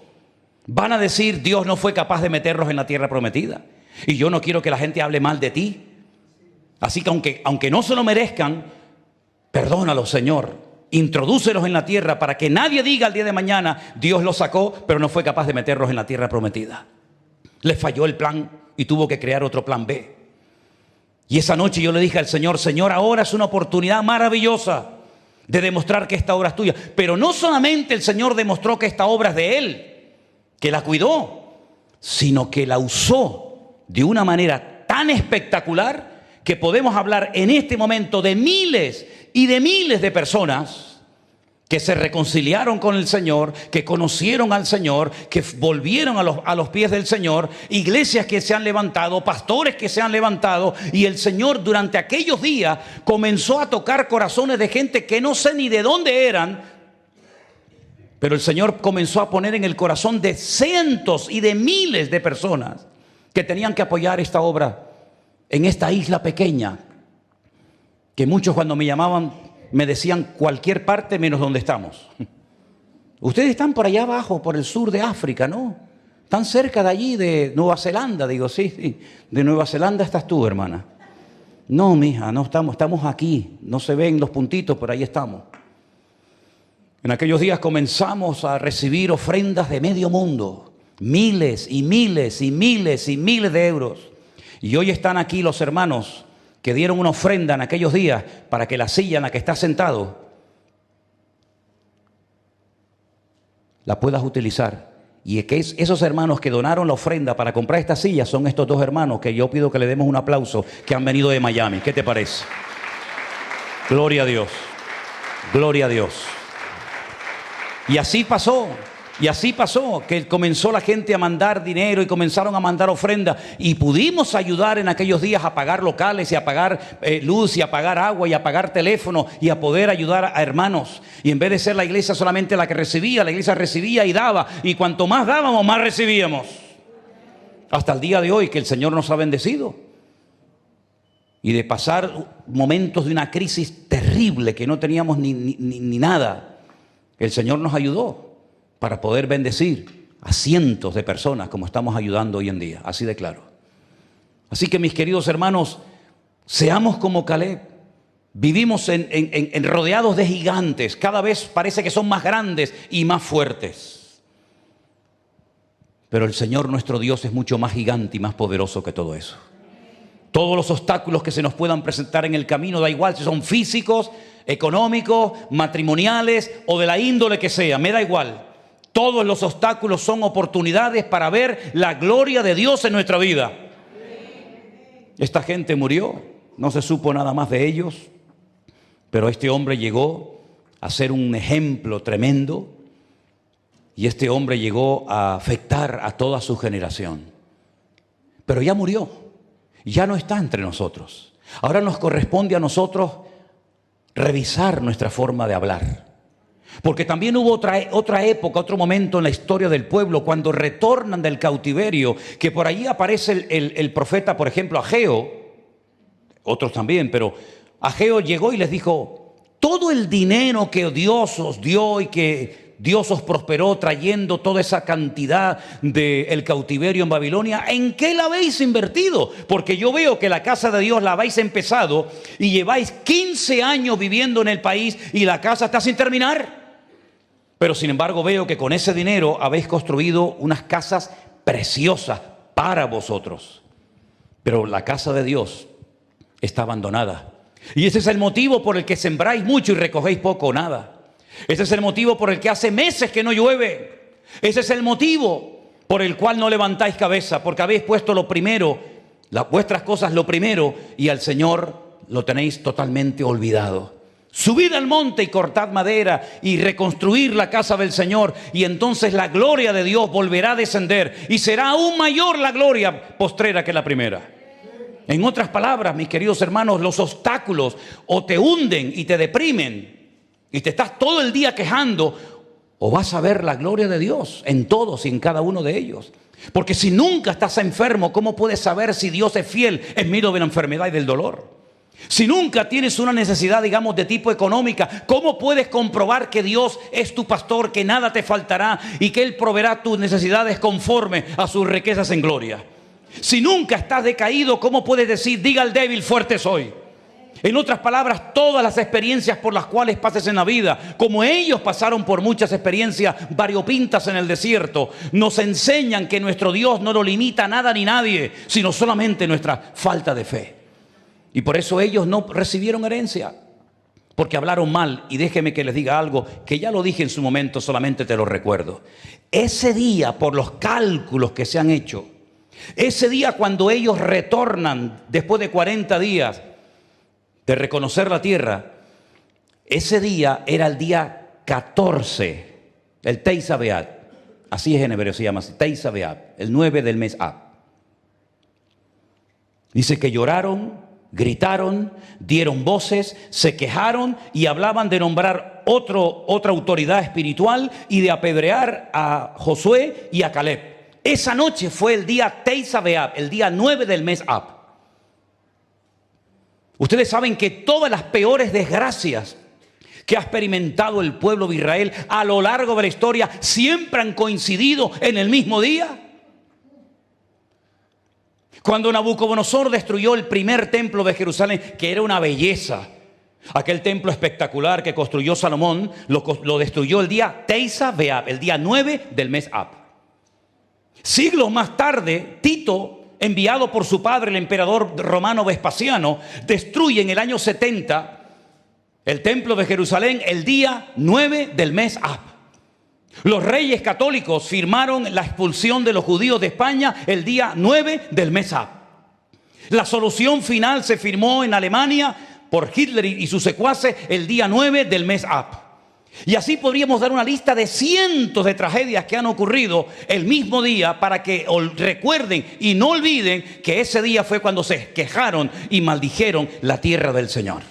van a decir, Dios no fue capaz de meterlos en la tierra prometida. Y yo no quiero que la gente hable mal de ti. Así que aunque no se lo merezcan, perdónalos, Señor. Introdúcelos en la tierra para que nadie diga el día de mañana, Dios los sacó, pero no fue capaz de meterlos en la tierra prometida. Les falló el plan y tuvo que crear otro plan B. Y esa noche yo le dije al Señor, Señor, ahora es una oportunidad maravillosa de demostrar que esta obra es tuya. Pero no solamente el Señor demostró que esta obra es de Él, que la cuidó, sino que la usó de una manera tan espectacular que podemos hablar en este momento de miles y de miles de personas que se reconciliaron con el Señor, que conocieron al Señor, que volvieron a los pies del Señor, iglesias que se han levantado, pastores que se han levantado, y el Señor durante aquellos días comenzó a tocar corazones de gente que no sé ni de dónde eran, pero el Señor comenzó a poner en el corazón de cientos y de miles de personas que tenían que apoyar esta obra en esta isla pequeña, que muchos cuando me llamaban me decían cualquier parte menos donde estamos. Ustedes están por allá abajo, por el sur de África, ¿no? Están cerca de allí, de Nueva Zelanda. Digo, sí, de Nueva Zelanda estás tú, hermana. No, mija, no estamos aquí. No se ven los puntitos, pero ahí estamos. En aquellos días comenzamos a recibir ofrendas de medio mundo. Miles y miles y miles y miles de euros. Y hoy están aquí los hermanos que dieron una ofrenda en aquellos días para que la silla en la que estás sentado la puedas utilizar. Y es que esos hermanos que donaron la ofrenda para comprar esta silla son estos dos hermanos que yo pido que le demos un aplauso, que han venido de Miami. ¿Qué te parece? Gloria a Dios. Gloria a Dios. Y así pasó. Y así pasó, que comenzó la gente a mandar dinero y comenzaron a mandar ofrendas y pudimos ayudar en aquellos días a pagar locales y a pagar luz y a pagar agua y a pagar teléfono y a poder ayudar a hermanos. Y en vez de ser la iglesia solamente la que recibía, la iglesia recibía y daba, y cuanto más dábamos, más recibíamos. Hasta el día de hoy que el Señor nos ha bendecido. Y de pasar momentos de una crisis terrible que no teníamos ni nada, el Señor nos ayudó para poder bendecir a cientos de personas como estamos ayudando hoy en día, así de claro. Así que mis queridos hermanos, seamos como Caleb. Vivimos en rodeados de gigantes, cada vez parece que son más grandes y más fuertes. Pero el Señor nuestro Dios es mucho más gigante y más poderoso que todo eso. Todos los obstáculos que se nos puedan presentar en el camino, da igual si son físicos, económicos, matrimoniales o de la índole que sea, me da igual. Todos los obstáculos son oportunidades para ver la gloria de Dios en nuestra vida. Esta gente murió, no se supo nada más de ellos, pero este hombre llegó a ser un ejemplo tremendo y este hombre llegó a afectar a toda su generación. Pero ya murió, ya no está entre nosotros. Ahora nos corresponde a nosotros revisar nuestra forma de hablar. Porque también hubo otra época, otro momento en la historia del pueblo, cuando retornan del cautiverio, que por allí aparece el profeta, por ejemplo, Ageo, otros también, pero Ageo llegó y les dijo: todo el dinero que Dios os dio y que Dios os prosperó trayendo toda esa cantidad del cautiverio en Babilonia, ¿en qué la habéis invertido? Porque yo veo que la casa de Dios la habéis empezado y lleváis 15 años viviendo en el país y la casa está sin terminar. Pero sin embargo veo que con ese dinero habéis construido unas casas preciosas para vosotros. Pero la casa de Dios está abandonada. Y ese es el motivo por el que sembráis mucho y recogéis poco o nada. Ese es el motivo por el que hace meses que no llueve. Ese es el motivo por el cual no levantáis cabeza, porque habéis puesto lo primero, vuestras cosas lo primero, y al Señor lo tenéis totalmente olvidado. Subid al monte y cortad madera y reconstruir la casa del Señor, y entonces la gloria de Dios volverá a descender y será aún mayor la gloria postrera que la primera. En otras palabras, mis queridos hermanos, los obstáculos o te hunden y te deprimen y te estás todo el día quejando, o vas a ver la gloria de Dios en todos y en cada uno de ellos. Porque si nunca estás enfermo, ¿cómo puedes saber si Dios es fiel en medio de la enfermedad y del dolor? Si nunca tienes una necesidad, digamos, de tipo económica, ¿cómo puedes comprobar que Dios es tu pastor, que nada te faltará y que Él proveerá tus necesidades conforme a sus riquezas en gloria? Si nunca estás decaído, ¿cómo puedes decir: diga al débil, fuerte soy? En otras palabras, todas las experiencias por las cuales pases en la vida, como ellos pasaron por muchas experiencias variopintas en el desierto, nos enseñan que nuestro Dios no lo limita a nada ni nadie, sino solamente nuestra falta de fe. Y por eso ellos no recibieron herencia, porque hablaron mal. Y déjeme que les diga algo que ya lo dije en su momento, solamente te lo recuerdo. Ese día, por los cálculos que se han hecho, ese día cuando ellos retornan después de 40 días de reconocer la tierra, ese día era el día 14, el Teisha B'Av, así es en hebreo, se llama así, Teisha B'Av, el 9 del mes Ab. Dice que lloraron, gritaron, dieron voces, se quejaron y hablaban de nombrar otra autoridad espiritual y de apedrear a Josué y a Caleb. Esa noche fue el día Teisha B'Av, el día 9 del mes Ab. Ustedes saben que todas las peores desgracias que ha experimentado el pueblo de Israel a lo largo de la historia siempre han coincidido en el mismo día. Cuando Nabucodonosor destruyó el primer templo de Jerusalén, que era una belleza, aquel templo espectacular que construyó Salomón, lo destruyó el día Teisha B'Av, el día 9 del mes Ab. Siglos más tarde, Tito, enviado por su padre, el emperador romano Vespasiano, destruye en el año 70 el templo de Jerusalén el día 9 del mes Ab. Los reyes católicos firmaron la expulsión de los judíos de España el día 9 del mes Ab. La solución final se firmó en Alemania por Hitler y sus secuaces el día 9 del mes Ab. Y así podríamos dar una lista de cientos de tragedias que han ocurrido el mismo día para que recuerden y no olviden que ese día fue cuando se quejaron y maldijeron la tierra del Señor.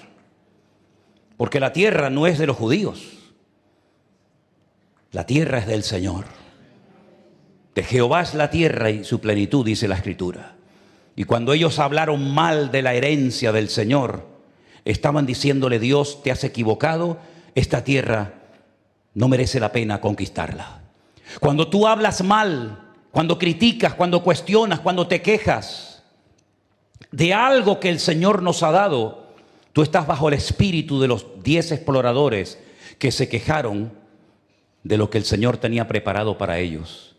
Porque la tierra no es de los judíos. La tierra es del Señor. De Jehová es la tierra y su plenitud, dice la Escritura. Y cuando ellos hablaron mal de la herencia del Señor, estaban diciéndole: Dios, te has equivocado, esta tierra no merece la pena conquistarla. Cuando tú hablas mal, cuando criticas, cuando cuestionas, cuando te quejas de algo que el Señor nos ha dado, tú estás bajo el espíritu de los 10 exploradores que se quejaron de lo que el Señor tenía preparado para ellos.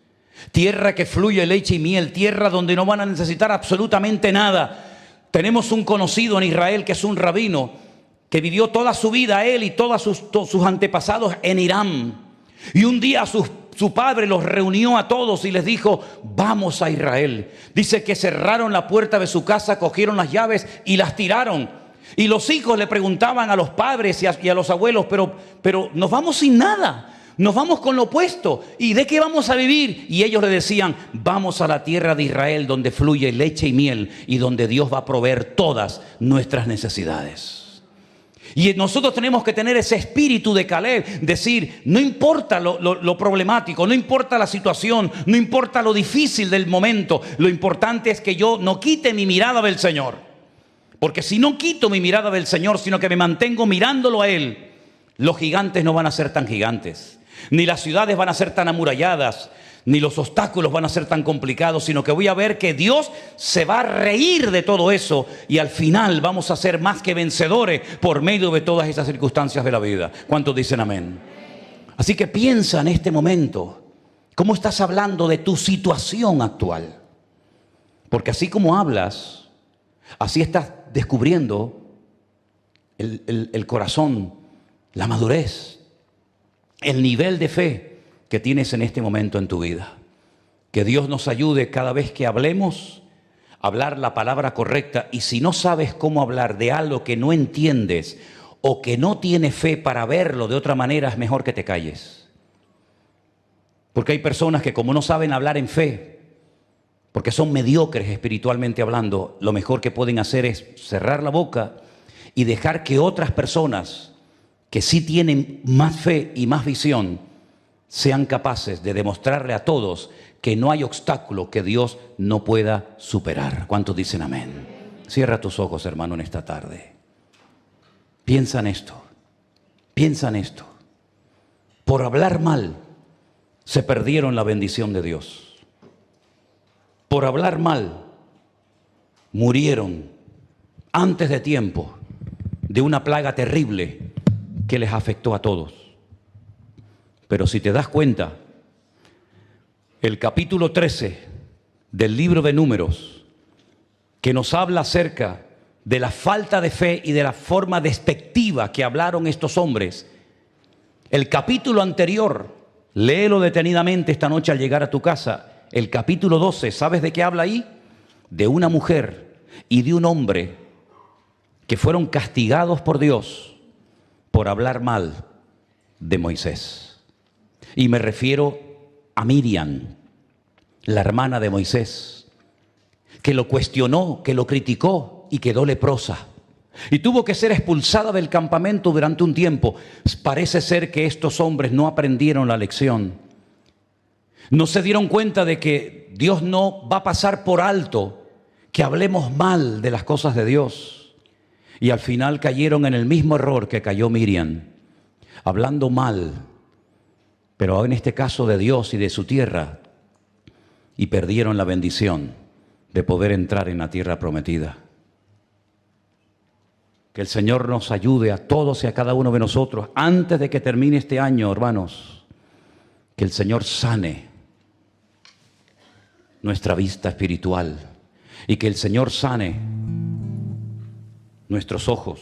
Tierra que fluye leche y miel, tierra donde no van a necesitar absolutamente nada. Tenemos un conocido en Israel que es un rabino, que vivió toda su vida, él y todos sus antepasados, en Irán. Y un día su padre los reunió a todos y les dijo: vamos a Israel. Dice que cerraron la puerta de su casa, cogieron las llaves y las tiraron. Y los hijos le preguntaban a los padres y a los abuelos: pero nos vamos sin nada, nos vamos con lo opuesto, ¿y de qué vamos a vivir? Y ellos le decían: vamos a la tierra de Israel, donde fluye leche y miel y donde Dios va a proveer todas nuestras necesidades. Y nosotros tenemos que tener ese espíritu de Caleb, decir: no importa lo problemático, no importa la situación, no importa lo difícil del momento, lo importante es que yo no quite mi mirada del Señor. Porque si no quito mi mirada del Señor, sino que me mantengo mirándolo a Él, los gigantes no van a ser tan gigantes, ni las ciudades van a ser tan amuralladas, ni los obstáculos van a ser tan complicados, sino que voy a ver que Dios se va a reír de todo eso y al final vamos a ser más que vencedores por medio de todas esas circunstancias de la vida. ¿Cuántos dicen amén? Así que piensa en este momento, ¿cómo estás hablando de tu situación actual? Porque así como hablas, así estás descubriendo el corazón, la madurez, el nivel de fe que tienes en este momento en tu vida. Que Dios nos ayude cada vez que hablemos, a hablar la palabra correcta. Y si no sabes cómo hablar de algo que no entiendes o que no tienes fe para verlo de otra manera, es mejor que te calles. Porque hay personas que, como no saben hablar en fe, porque son mediocres espiritualmente hablando, lo mejor que pueden hacer es cerrar la boca y dejar que otras personas que sí tienen más fe y más visión sean capaces de demostrarle a todos que no hay obstáculo que Dios no pueda superar. ¿Cuántos dicen amén? Cierra tus ojos, hermano, en esta tarde. Piensa en esto. Piensa en esto. Por hablar mal, se perdieron la bendición de Dios. Por hablar mal, murieron antes de tiempo de una plaga terrible que les afectó a todos. Pero si te das cuenta, el capítulo 13 del libro de Números, que nos habla acerca de la falta de fe y de la forma despectiva que hablaron estos hombres, el capítulo anterior, léelo detenidamente esta noche al llegar a tu casa, el capítulo 12, ¿sabes de qué habla ahí? De una mujer y de un hombre que fueron castigados por Dios por hablar mal de Moisés. Y me refiero a Miriam, la hermana de Moisés, que lo cuestionó, que lo criticó y quedó leprosa. Y tuvo que ser expulsada del campamento durante un tiempo. Parece ser que estos hombres no aprendieron la lección. No se dieron cuenta de que Dios no va a pasar por alto que hablemos mal de las cosas de Dios. Y al final cayeron en el mismo error que cayó Miriam, hablando mal, pero en este caso de Dios y de su tierra, y perdieron la bendición de poder entrar en la tierra prometida. Que el Señor nos ayude a todos y a cada uno de nosotros, antes de que termine este año, hermanos, que el Señor sane nuestra vista espiritual y que el Señor sane nuestros ojos